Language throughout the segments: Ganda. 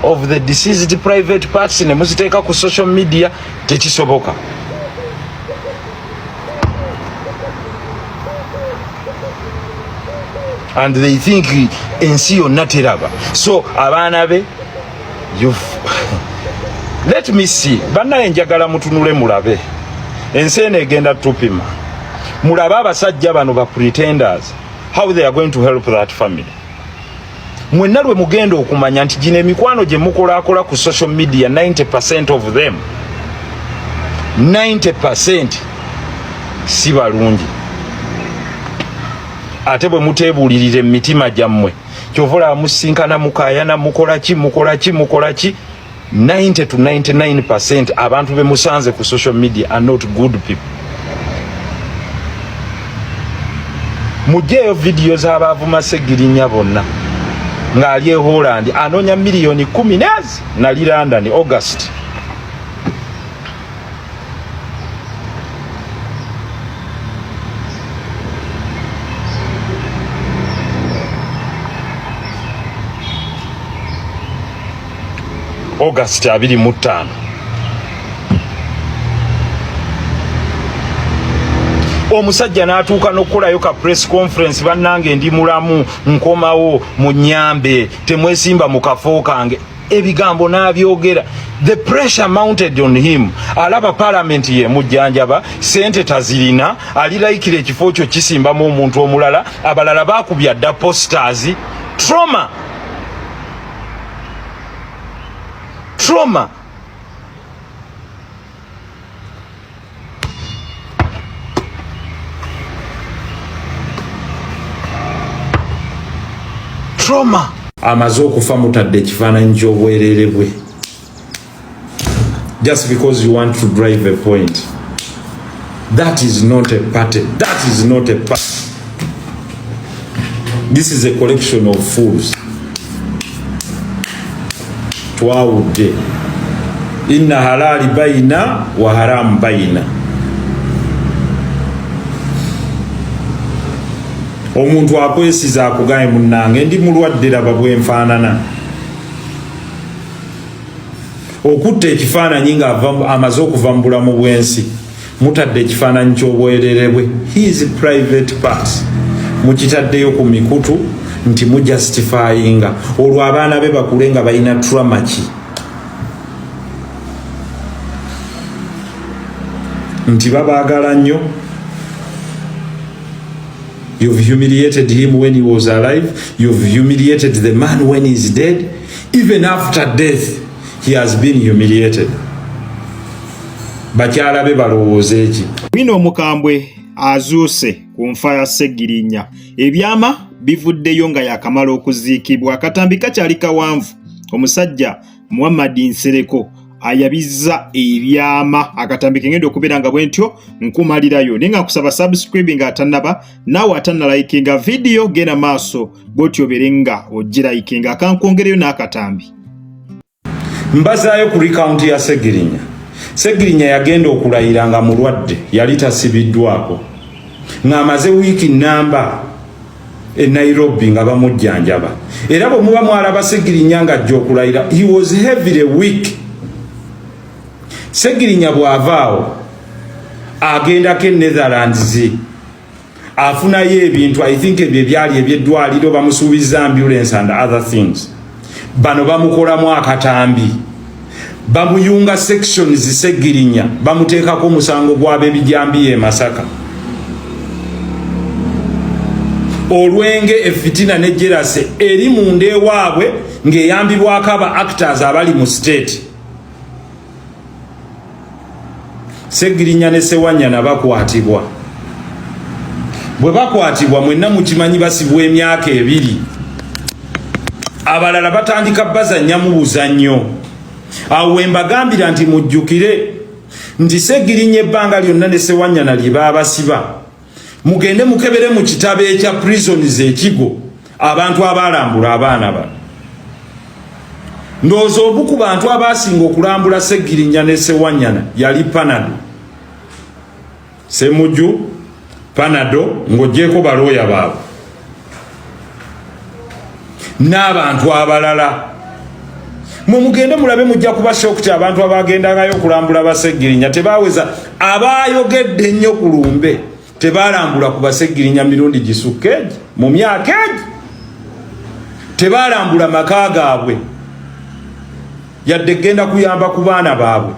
of the deceased private parts ne muziteeka ku social media tekisoboka. And they think ensi yonna teraba. So abaana be let me see. Bannaye njagala mutunule mulabe. Ensi eno egenda tupima. Mulabe abasajja bano ba pretenders. How they are going to help that family. Mwenna lwe mugenda okumanya nti gino emikwano gye mukolaakola ku social media 90% of them 90% si balungi. Ate bwe muteebuulirira emitima gyammwe kyovula musinkana mukayana mukola ki 90 to 99% abantu be musanze ku social media are not good people. Mujeyo video z'abavuma Sseggirinya bonna ng'ali e Holland anoonya miliyoni 10 nali London August. August 25. Omusajja n'atuuka n'okukolayo ka press conference bannange ndi mulamu nkomawo mu nnyambe temwesimba mu kafo kange ebigambo n'abyogera. The pressure mounted on him. Alaba parliament ye mujjanjaba sente tazirina alilayikira ekifo kyo kisimbamu omuntu omulala abalala baakubya dda posters. Trauma. Amaze okufa mutadde ekifaananyi ky'obwerere bwe just because you want to drive a point. That is not a party. That is not a party. This is a collection of fools. Twawudde inna halali bayina wa haram bayina. Omuntu akwesiza akugaye munnange ndi mulwadde laba bwenfaanana. Okutta ekifaananyi nga amaze okuva mu bulamu bw'ensi mutadde ekifaananyi ky'obwerere bwe. His private parts mukitaddeyo ku mikutu nti mujustifyinga olwo abaana be bakule nga balina trauma ki nti babaagala nnyo. You've humiliated him when he was alive. You've humiliated the man when he's dead. Even after death, he has been humiliated. Bakyala be balowooza eki. Wino Omukambwe azuuse ku nfa ya Sseggirinya. Ebyama bivuddeyo nga yakamala okuziikibwa. Akatambi kakyali kawanvu. Omusajja Muhammad Nsereko ayabizza ebyama. Akatambi kengenda okubeera nga bwentyo nkumalirayo naye nga kusaba subscribe nga atannaba naawe atannalikinga video genda maaso bw'otyo berenga ogirayikinga kankwongereyo n'akatambi. Mbazaayo ku recount ya Sseggirinya. Sseggirinya yagenda okulayira nga mulwadde yali tasibiddwako ng'amaze wiiki nnamba e Nairobi nga bamujjanjaba era bwe muba mwalaba Sseggirinya ng'ajja okulayira he was heavily weak. Sseggirinya bw'avaawo agendako e Netherlands afunayo ebintu I think ebyo byali eby'eddwaliro bamusuubiza ambulance and other things. Bano bamukolamu akatambi bamuyunga sections Sseggirinya bamuteekako omusango gw'ab'ebijambiya e Masaka. Olwenge efitina ne jerase eri munda ewaabwe ng'eyambibwako aba actors abali mu state. Sseggirinya ne Ssewanyana bakwatibwa. Bwe bakwatibwa mwenna mukimanyi basibwa emyaka 2. Abalala batandika bazannya mu buzannyo. Awo embagambira nti mujjukire nti Sseggirinya ebbanga lyonna ne Ssewanyana lye baabasiba. Mugende mukebere mu kitabo ekya prisons ekigo abantu abalambula abaana bano. Ndowooza obu ku bantu abasinga okulambula Sseggirinya ne Ssewanyana yali Panado. Ssemujju Panado ng'oggyeko balooya baabwe. N'abantu abalala mugende mulabe mujja kuba shock abantu abagendangayo kulambula Basegirinya tebaweza abayogedde ennyo ku lumbe tebalambula ku Basegirinya mirundi gisukkeji mu myaka egi tebalambula maka gaabwe yadde genda kuyamba ku baana baabwe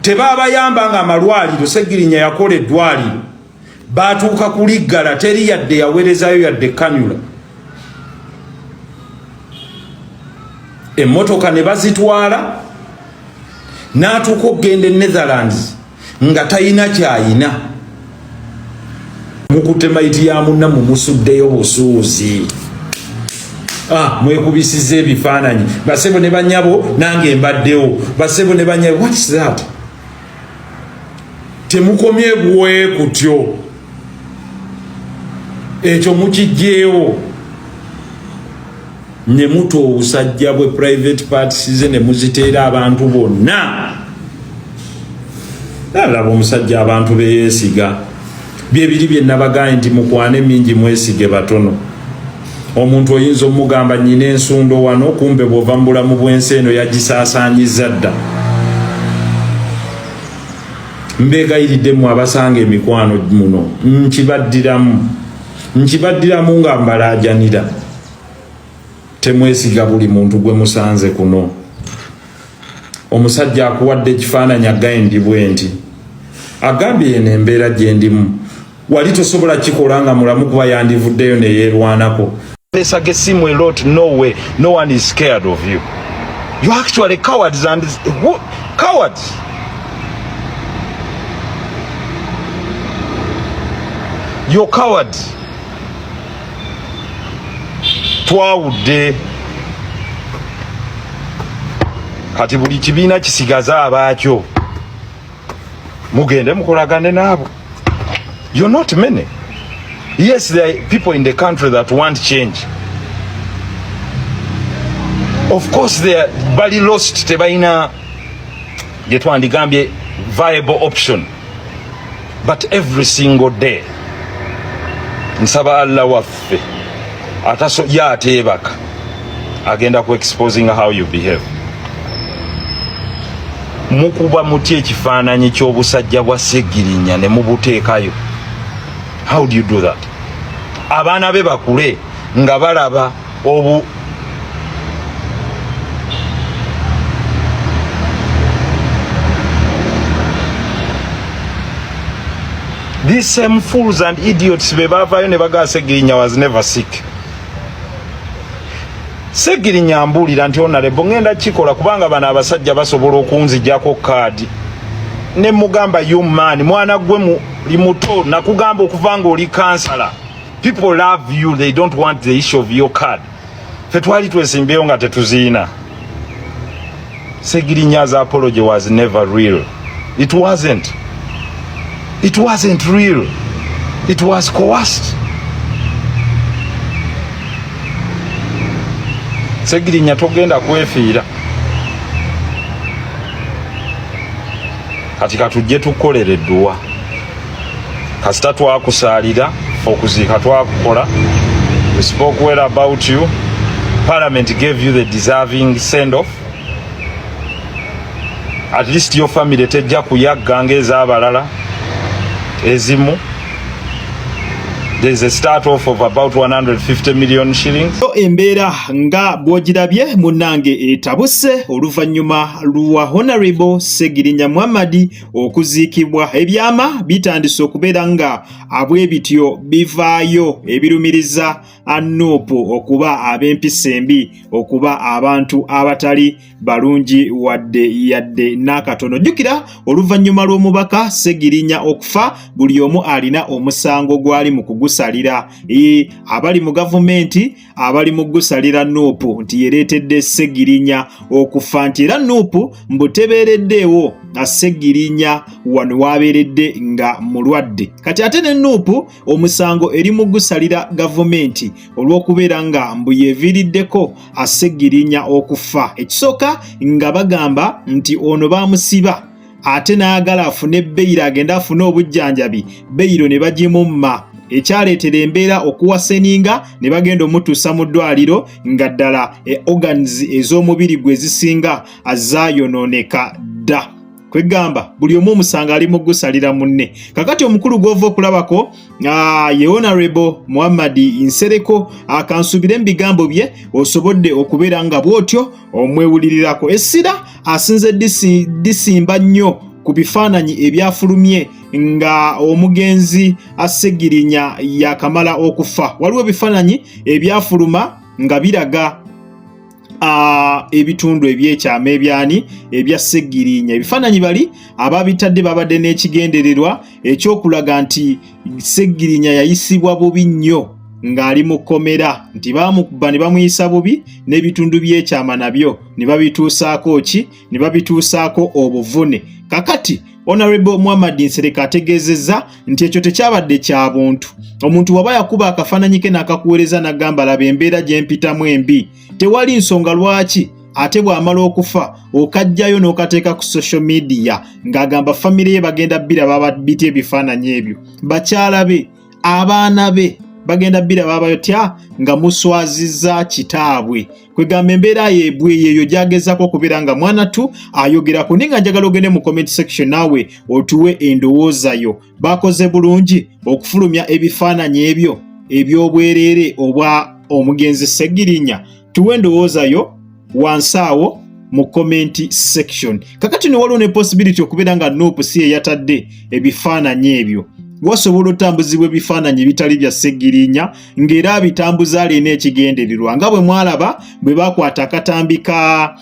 tebabayamba nga amalwaliro Segirinya yakola eddwaliro batuuka kuliggala teri yadde yawerezayo yadde kanyula emmotoka ne bazitwala n'atuuka okugenda Netherlands nga tayina kyayina mukutema iti ya munna mumusuddeyo busuuzi mwekubisiza ebifaananyi basebo ne banyabo nange mbaddewo basebo ne banyabo what is that temukomye bwe kutyo ekyo mukijjeewo ne muto obusajja bwe private parties ne muziteera abantu bonna alaba omusajja abantu beyeesiga byebiri bye nabagaye nti mukwane mingi mwesige batono omuntu oyinza omugamba nnyina ensundo wano kumbe bw'ova mu bulamu bw'ensi eno yagisaasaanyiza dda mbeegayiriddemu abasanga emikwano muno nkibaddiramu nga mbalaajanira temwesiga buli muntu gwe musanze kuno omusajja akuwadde ekifaananyi agaye ndi bwe nti agambye yeno embeera gye ndimu wali tosobola kikola nga mulamu kuba yandivuddeyo neyeerwanako Pesage simu a lot, no way. No one is scared of you. You actually cowards and cowards. You're cowards. Twawudde kati buli kibiina kisigaza abaakyo mugende mukolagane naabo. You're not many. Yes, there are people in the country that want change. Of course, they are bali lost tebaina getwandigambye viable option. But every single day, nsaba Allah waffe ataso yateebaka agenda ku exposing how you behave. Mukuba muti ekifaananyi ky'obusajja bwa Segirinya ne mubuteekayo. How do you do that? Abaana be bakule nga balaba obu these same fools and idiots be bavayo ne baga Segirinya was never sick. Segirinya ambulira nti onalebo ngenda kikola kubanga bana abasajja basobola okunzijjako kaadi ne mugamba human mwana gwe limuto nakugamba okuvanga oli kansala. People love you, they don't want the issue of your card. Fetwali twesimbeyo nga tetuziina. Segirinya's apology was never real. It wasn't. It wasn't real. It was coerced. Segirinya togenda kwefiira. Katika tujje tukolere edduwa. Kasita twakusaalira okuziika twakukola. We spoke well about you. Parliament gave you the deserving send-off. At least your family tejja kuyagga ng'ez'abalala ezimu. There is a start off of about 150 million shillings. Embeera nga bwogirabye munnange etabuse oluvannyuma lwa Honorable Segirinya Muhammad okuziikibwa ebyama bitandise okubeera nga abwebityo bivaayo ebirumiriza Nuupu okuba ab'empisa embi okuba abantu abatali balungi wadde yadde n'akatono. Jjukira oluvannyuma lw'omubaka Segirinya okufa buli omu alina omusango gwali mu kugusalira abali mu gavumenti abali mu gusalira Nuupu nti yereetedde Segirinya okufa nti era Nuupu mbutebeereddeewo Segirinya wano wabeeredde nga mulwadde. Kati ate ne Nuupu omusango eri mu gusalira gavumenti olw'okubeera nga mbu yeeviiriddeko Segirinya okufa. Ekisooka nga bagamba nti ono baamusiba ate n'ayagala afune Beyiro agenda afune obujjanjabi Beyiro ne bagimumma ekyaleetera embeera okuwaseninga ne bagenda omutuusa mu ddwaliro nga ddala organs ez'omubiri gwe zisinga azaayonooneka dda. Kwegamba buli omu omusanga ali mu gusalira munne. Kakati omukulu gw'ova okulabako ye Honorable Muhammad Nsereko akansubire mu bigambo bye osobodde okubeera nga bw'otyo omwewulirirako. Essira asinze disimba nnyo ku bifaananyi ebyafulumye nga omugenzi Sseggirinya yakamala okufa. Waliwo ebifaananyi ebyafuluma nga biraga ebitundu ebyekyama ebyani ebya Sseggirinya. Ebifaananyi bali ababitadde babadde n'ekigendererwa ekyokulaga nti Sseggirinya yayisibwa bubi nnyo ng'ali mu kkomera, nti baamukuba ne bamuyisa bubi n'ebitundu by'ekyama nabyo ne babituusaako ki? Ne babituusaako obuvune. Kakati Honorable Muhammad Nsereko ategeezezza nti ekyo tekyabadde kya buntu. Omuntu waba yakuba akafaananyi ke n'akakuweereza n'agamba laba embeera gye mpitamu embi, tewali nsonga lwaki ate bw'amala okufa okajjayo n'okateeka ku social media ng'agamba famire ye bagenda biraba babita ebifaananyi ebyo, bakyala be, abaana be bagenda biraba batya nga muswazizza kitaabwe. Kwegamba embeera yeeyo gyagezako okubeera nga mwana tu ayogerako. Naye nga njagala ogende mu comment section naawe otuwe endowooza yo. Bakoze bulungi okufulumya ebifaananyi ebyo eby'obwereere obwa omugenzi Sseggirinya? Tuwe endowooza yo wansi awo mu comment section. Kakati ne waliwo ne possibility okubeera nga Nuupu si ye yatadde ebifaananyi ebyo. Wasobola otambuzibwa ebifaananyi bitali bya Sseggirinya ng'era abitambuza alina ekigendererwa nga bwe mwalaba bwe bakwata akatambi ka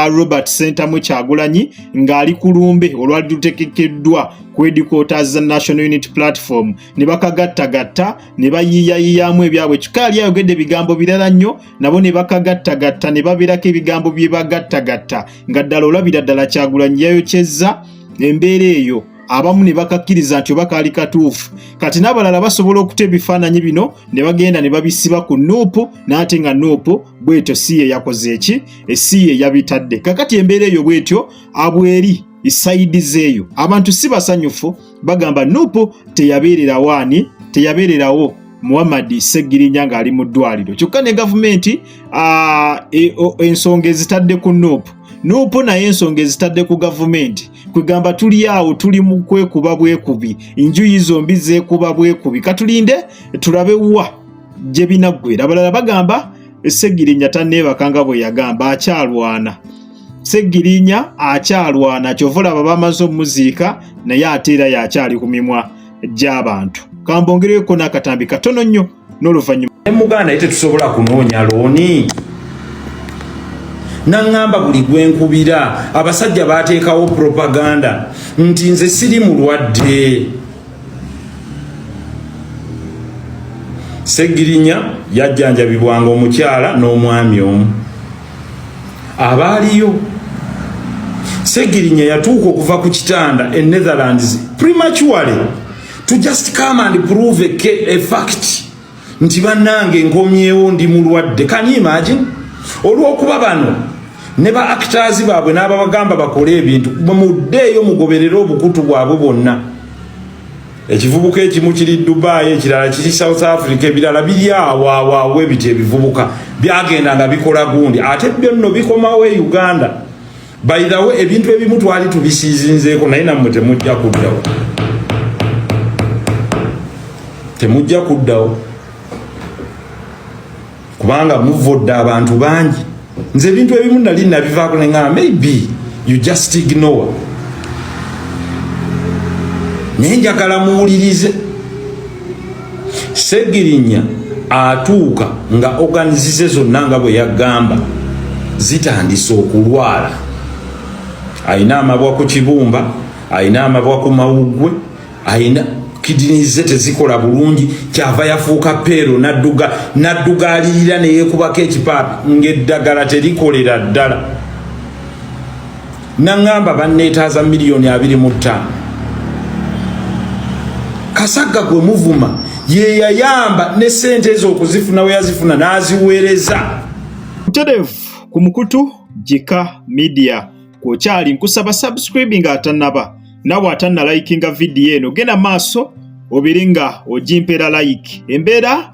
Robert Ssentamu Kyagulanyi ng'ali ku lumbe olwali lutegekeddwa ku Headquarters National Unity Platform ne bakagattagatta ne bayiiyayiiyaamu ebyabwe. Kikaali ayogedde ebigambo birala nnyo nabo ne bakagattagatta ne babeerako ebigambo bye bagattagatta nga ddala olabira ddala Kyagulanyi yayokyezza embeera eyo. Abamu ne bakakkiriza nti oba kaali katuufu. Kati n'abalala basobola okuta ebifaananyi bino ne bagenda ne babisiba ku Nuupu, n'ate nga Nuupu bwetyo si ye yakoze eki, si ye yabitadde. Kakati embeera eyo bwetyo abweri isayidiz eyo abantu si basanyufu, bagamba Nuupu teyabeererawo Muhammad Sseggirinya ng'ali mu ddwaliro. Kyokka ne gavumenti ensonga ezitadde ku Nuupu naye ensonga ezitadde ku gavumenti. Kwegamba tuli awo tuli mu kwekuba bwekubi, enjuyi zombi zeekuba bwekubi. Katulinde tulabe wa gye binaggwera. Abalala bagamba Sseggirinya tanneebakanga bwe yagamba, akyalwana. Sseggirinya akyalwana, kyova olaba bamaze omuziika naye ate era yakyali ku mimwa gy'abantu. Kambongereko n'akatambi katono nnyo n'oluvannyuma. Muganda ite tusobola kunoonya looni. Nangamba buli gwenkubira abasajja bateekawo propaganda nti nze siri mulwadde. Sseggirinya yajjanjabibwanga omukyala n'omwami omu abaaliyo. Sseggirinya yatuuka okuva ku kitanda e Netherlands prematurely to just come and prove a fact nti bannange nkomyewo ndi mulwadde. Can you imagine? Olw'okuba bano ne ba actors baabwe n'ababagamba bakole ebintu muddeeyo mugoberere obukutu bwabwe bonna. Ekivubuka ekimu kiri Dubai, ekirala kiri South Africa, ebirala biri awo ebyo ebivubuka byagenda nga bikola gundi ate byo nno bikomawo e Uganda. By the way, ebintu ebimu twali tubisiizinzeeko naye nammwe temujja kuddawo. Temujja kuddawo kubanga muvodde abantu bangi. Nze ebintu ebimu nali nabivaako ne ngamba maybe you just ignore. Naye njagala muwulirize. Sseggirinya atuuka nga organize zonna nga bwe yagamba zitandise okulwala. Ayina amabwa ku kibumba, ayina amabwa ku mawuggwe, ayina kidini ze tezikola bulungi, kyava yafuuka peero nadduga alirira ne yeekubako ekipaapi ng'eddagala terikolera ddala. Nangamba banneetaaza miliyoni 25. Kasagga gwe muvuma ye yayamba ne ssente ezo okuzifuna we yazifuna n'aziweereza. Mutereevu ku mukutu Jika Media kwokyali nkusaba subscribe nga atannaba nawe atanna likinga video eno genda maaso obiringa ojimpera like. Embeera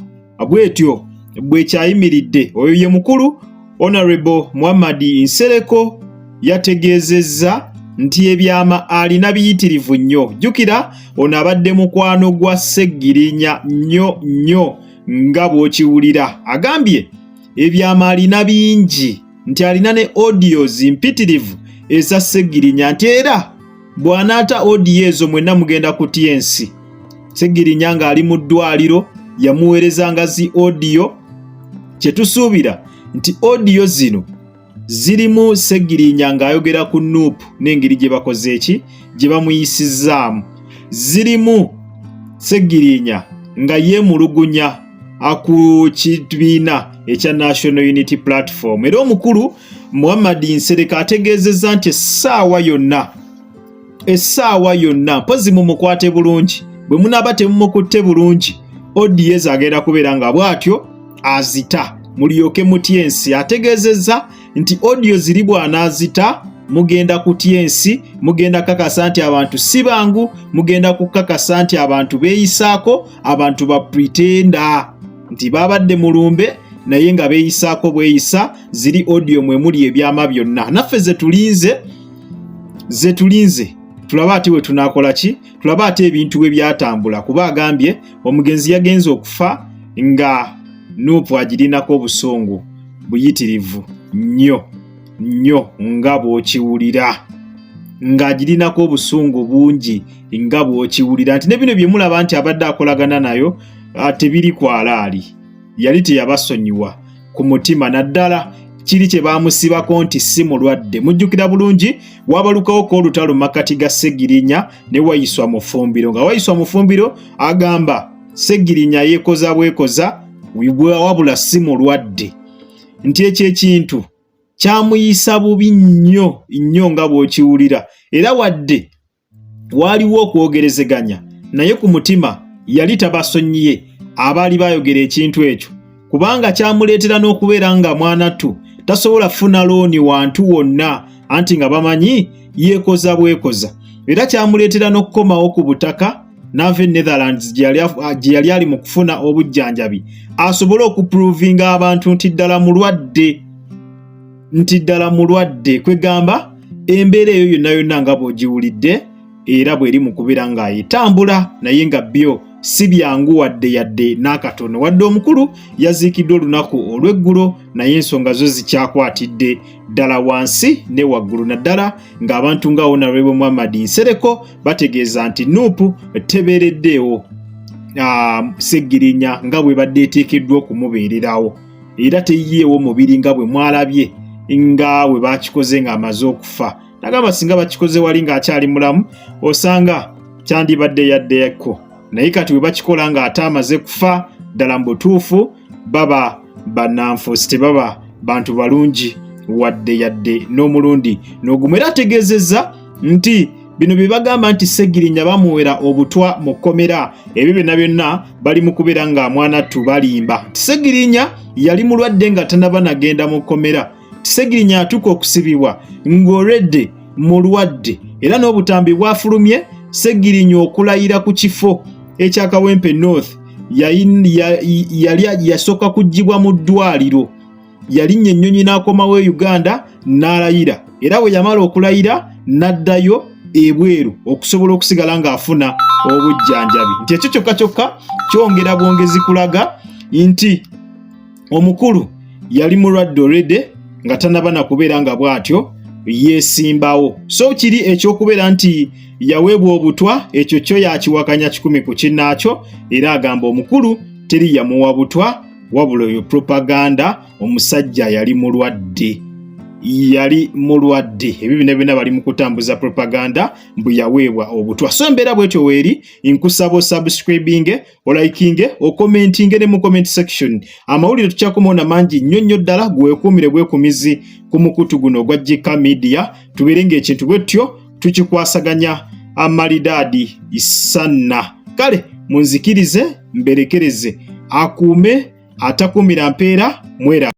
bwetyo bwekyayimiridde. Oyo ye mukulu Honorable Muhammad Nsereko yategeezezza nti ebyama alina biyitirivu nnyo. Jjukira ono abadde mukwano gwa Sseggirinya nnyo nga bw'okiwulira. Agambye ebyama alina bingi, nti alina ne audios mpitirivu eza Sseggirinya, nti era bw'anaata audio ezo mwenna mugenda ku TNC. Sseggirinya ng'ali mu ddwaliro yamuweerezanga zi audio. Kye tusuubira nti audio zino zirimu Sseggirinya ng'ayogera ku Nuupu n'engeri gye bakoze eki, gye bamuyisizaamu. Zirimu Sseggirinya nga yeemulugunya ku kibiina ekya National Unity Platform. Era omukulu Muhammad Nsereko ategeezezza nti essaawa yonna mpozi mumukwate bulungi, bwe munaaba temumukutte bulungi audio ezo agenda kubeera nga bw'atyo azita mulyoke mu TNC. Ategeezezza nti audio ziri bw'anaazita mugenda ku TNC, mugenda kakasa nti abantu si bangu, mugenda kukakasa nti abantu beeyisaako, abantu ba pretenda nti babadde mulumbe naye nga beeyisaako bweyisa. Ziri audio mwe muli ebyama byonna. Naffe ze tulinze tulaba ati we tunaakola ki, tulaba ati ebintu we byatambula, kuba agambye omugenzi yagenze okufa nga Nuupu agirinako obusungu buyitirivu nnyo nga bw'okiwulira, ng'agirinako obusungu bungi nga bw'okiwulira, nti ne bino bye mulaba nti abadde akolagana nayo tebiri kwalaali, yali teyabasonyiwa ku mutima naddala. Kiri kye baamusibako nti si mulwadde. Mujjukira bulungi wabalukawo k'olutalo makati ga Sseggirinya ne Wayiso Mufumbiro, nga Wayiso Mufumbiro agamba Sseggirinya yeekoza bwekoza wabula si mulwadde, nti ekyo ekintu kyamuyisa bubi nnyo nga bw'okiwulira. Era wadde waaliwo okwogerezeganya naye ku mutima yali tabasonyiye abaali bayogera ekintu ekyo, kubanga kyamuleetera n'okubeera nga mwanattu tasobola funa looni wantu wonna, anti nga bamanyi yeekoza bwekoza. Era kyamuleetera n'okukomawo ku butaka n'ava e Netherlands gye yali ali mu kufuna obujjanjabi, asobole okuprovinga abantu nti ddala mulwadde, kwegamba embeera eyo yonna nga bw'ogiwulidde era bw'eri mu kubeera ng'ayetambula, naye nga byo si byangu wadde yadde n'akatono. Wadde omukulu yaziikiddwa olunaku olw'eggulo, naye ensonga zo zikyakwatidde ddala wansi ne waggulu, naddala ng'abantu nga Honorable Muhammad Nsereko bategeeza nti Nuupu tebeereddeewo Sseggirinya nga bwe badde eteekeddwa okumubeererawo, era teyiyeewo mubiri nga bwe mwalabye nga bwe bakikoze ng'amaze okufa. Nagamba singa bakikoze wali ng'akyali mulamu osanga kyandibadde yaddeko, naye kati bwe bakikola ng'ate amaze kufa, ddala mu butuufu baba bannanfuusi, tebaba bantu balungi wadde yadde n'omulundi n'ogumu. Era ategeezezza nti bino bye bagamba nti Sseggirinya bamuwera obutwa mu kkomera, ebyo byonna bali mu kubeera nga mwanattu balimba nti Sseggirinya yali mulwadde nga tanaba nagenda mu kkomera. Sseggirinya atuuka okusibibwa ng'olwedde mulwadde, era n'obutambi bwafulumye. Sseggirinya okulayira ku kifo ekya Kawempe North yasooka kuggyibwa mu ddwaliro, yalinnya ennyonyi n'akomawo e Uganda n'alayira, era bwe yamala okulayira n'addayo ebweru okusobola okusigala ng'afuna obujjanjabi. Nti ekyo kyokka kyongera bwongezi kulaga nti omukulu yali mulwadde already nga tanaba na kubeera nga bw'atyo yeesimbawo. So kiri ekyokubeera nti yaweebwa obutwa, ekyo kyo yakiwakanya 10 ku kinnaakyo, era agamba omukulu teri yamuwa butwa wabula oyo propaganda. Omusajja yali mulwadde. Ebyo byonna bali mu kutambuza propaganda mbu yaweebwa obutwa. So embeera bwetyo weeri, nkusaba subscribing, oliking, commenting ne mu comment section. Amawulire tukyakomaona mangi nnyo ddala, gwekuumire bwekumizi ku mukutu guno ogwa JK Media. Tubeere ng'ekintu bwetyo tukikwasaganya amalidaadi isanna. Kale munzikirize mberekereze, akuume atakuumira mpeera mwera.